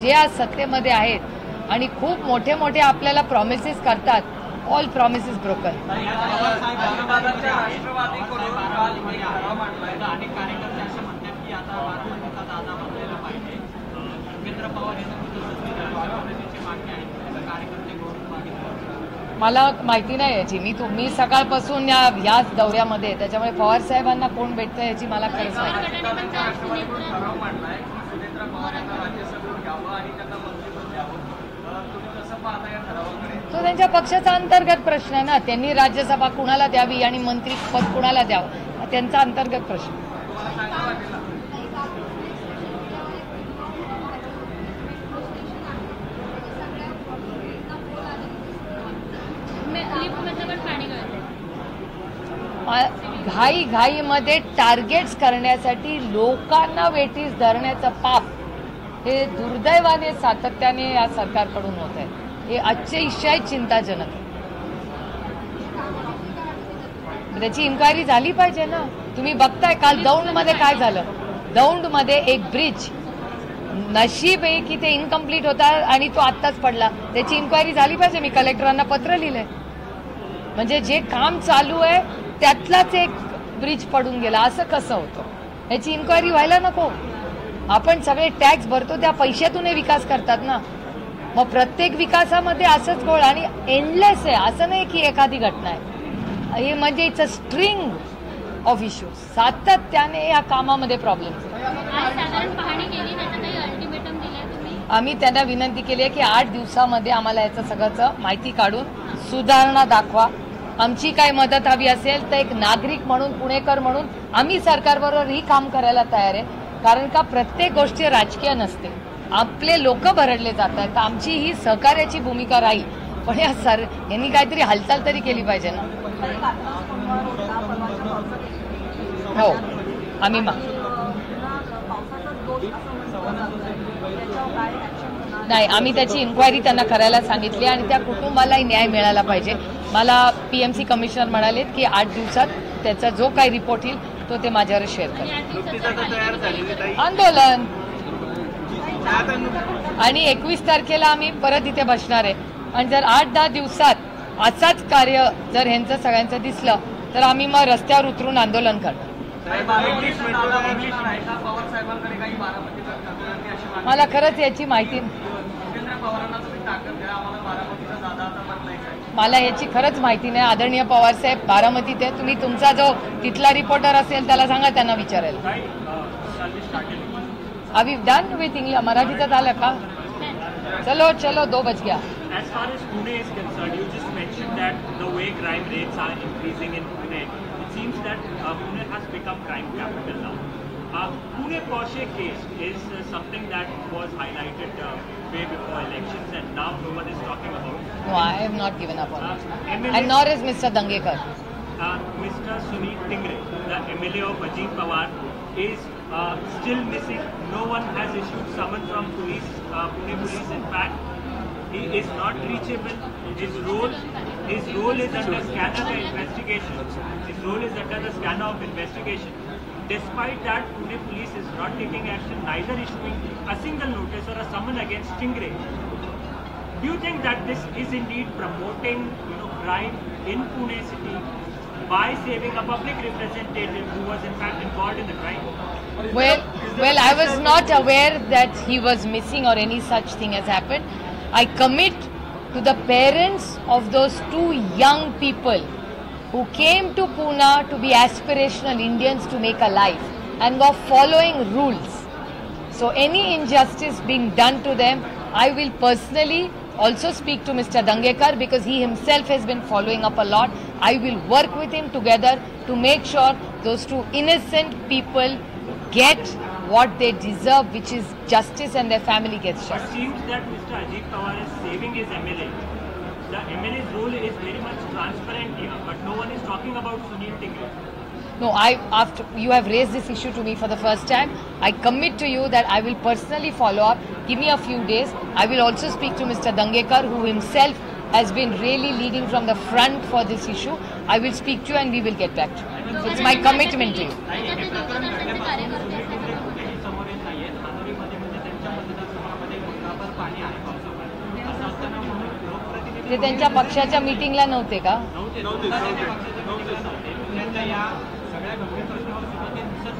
जे आज सत्तेमध्ये आहेत आणि खूप मोठे मोठे आपल्याला प्रॉमिसेस करतात, ऑल प्रॉमिसेस ब्रोकन. मला माहिती नाही याची. मी सकाळपासून याच दौऱ्यामध्ये, त्याच्यामुळे पवार साहेबांना कोण भेटतं याची मला खरंच माहिती. तो त्यांच्या पक्षाचा अंतर्गत प्रश्न आहे ना. त्यांनी राज्यसभा कुणाला द्यावी आणि मंत्रीपद कुणाला द्यावं, त्यांचा अंतर्गत प्रश्न. घाईमध्ये टार्गेट्स करण्यासाठी लोकांना वेठीस धरण्याचं पाप हे दुर्दैवाने सातत्याने या सरकारकडून होत आहे. हे अतिशय चिंताजनक आहे. त्याची इन्क्वायरी झाली पाहिजे ना. तुम्ही बघताय काल दौंडमध्ये काय झालं. दौंडमध्ये एक ब्रिज, नशीब आहे की ते इनकम्प्लीट होता आणि तो आत्ताच पडला. त्याची इन्क्वायरी झाली पाहिजे. मी कलेक्टरांना पत्र लिहिलंय. म्हणजे जे काम चालू आहे त्यातलाच एक ब्रिज पडून गेला, असं कसं होतं. याची इन्क्वायरी व्हायला नको. आपण सगळे टॅक्स भरतो, त्या पैशातून विकास करतात ना. मग प्रत्येक विकासामध्ये असंच गोळ आणि एंडलेस आहे. असं नाही की एखादी घटना आहे. हे म्हणजे it's a string of issues. सातत्याने या कामामध्ये प्रॉब्लेम. आम्ही त्यांना विनंती केली आहे की 8 दिवसामध्ये आम्हाला याचं सगळं माहिती काढून सुधारणा दाखवा. आमची काय मदत हवी असेल तर एक नागरिक म्हणून, पुणेकर म्हणून आम्ही सरकारबरोबर ही काम करायला तयार आहे. कारण का प्रत्येक गोष्टी राजकीय नसते. आपले लोक भरडले जात आहेत. आमची ही सहकार्याची भूमिका राहील. पण यांनी काहीतरी हालचाल तरी केली पाहिजे ना. हो, आम्ही नाही, आम्ही त्याची इन्क्वायरी त्यांना करायला सांगितली आणि त्या कुटुंबालाही न्याय मिळाला पाहिजे. मला पीएमसी कमिशनर म्हणाले की 8 दिवसात त्याचा जो काही रिपोर्ट येईल तो ते माझ्यावर शेअर करेल. आंदोलन आणि 21 तारखेला आम्ही परत इथे बसणार आहे. आणि जर 8-10 दिवसात असाच कार्य जर ह्यांचं सगळ्यांचं दिसलं तर आम्ही मग रस्त्यावर उतरून आंदोलन करणार. मला खरंच याची माहिती, मला याची खरंच माहिती नाही. आदरणीय पवार साहेब बारामतीत आहे. तुम्ही तुमचा जो तिथला रिपोर्टर असेल त्याला सांगा, त्यांना विचारायला. अभी डन विथ इंग्लिश. मराठीचा झालं का? चलो चलो 2 बज गया. As far as Pune is concerned, you just mentioned that the way crime rates are increasing in Pune, it seems that Pune has become crime capital now. Pune Porsche case is something that was highlighted way before elections, and now no one is talking about it. No, I have not given up on it. And nor is Mr. Dangekar. Mr. Sunil Tingre, the MLA of Ajit Pawar, is still missing. No one has issued summon from police, Pune police. In fact, he is not reachable. His role is under scanner investigation. His role is under the scanner of investigation. Despite that, Pune police is not taking action, neither issuing a single notice or a summon against Stingray. Do you think that this is indeed promoting, crime in Pune city by saving a public representative who was in fact involved in the crime? Well, I was not aware that he was missing or any such thing has happened. I commit to the parents of those 2 young people who came to Pune to be aspirational Indians to make a life and were following rules. So any injustice being done to them, I will personally also speak to Mr. Dangekar because he himself has been following up a lot. I will work with him together to make sure those 2 innocent people get what they deserve, which is justice, and their family gets justice. It seems that Mr. Ajit Pawar is saving his MLA. The MLA's role is very much transparent here, but no one is talking about Sunil Tingre. No, after you have raised this issue to me for the first time, I commit to you that I will personally follow up. Give me a few days. I will also speak to Mr. Dangekar, who himself has been really leading from the front for this issue. I will speak to you and we will get back to you. So it's my commitment to you. पाणी आहे पावसामुळे. असं असताना म्हणून लोकप्रतिनिधी ते त्यांच्या पक्षाच्या मीटिंगला नव्हते का? नव्हते त्यांच्या पक्षाच्या मीटिंगला नव्हते. त्यांच्या या सगळ्या गंभीर प्रश्नावर सुद्धा ते दिसत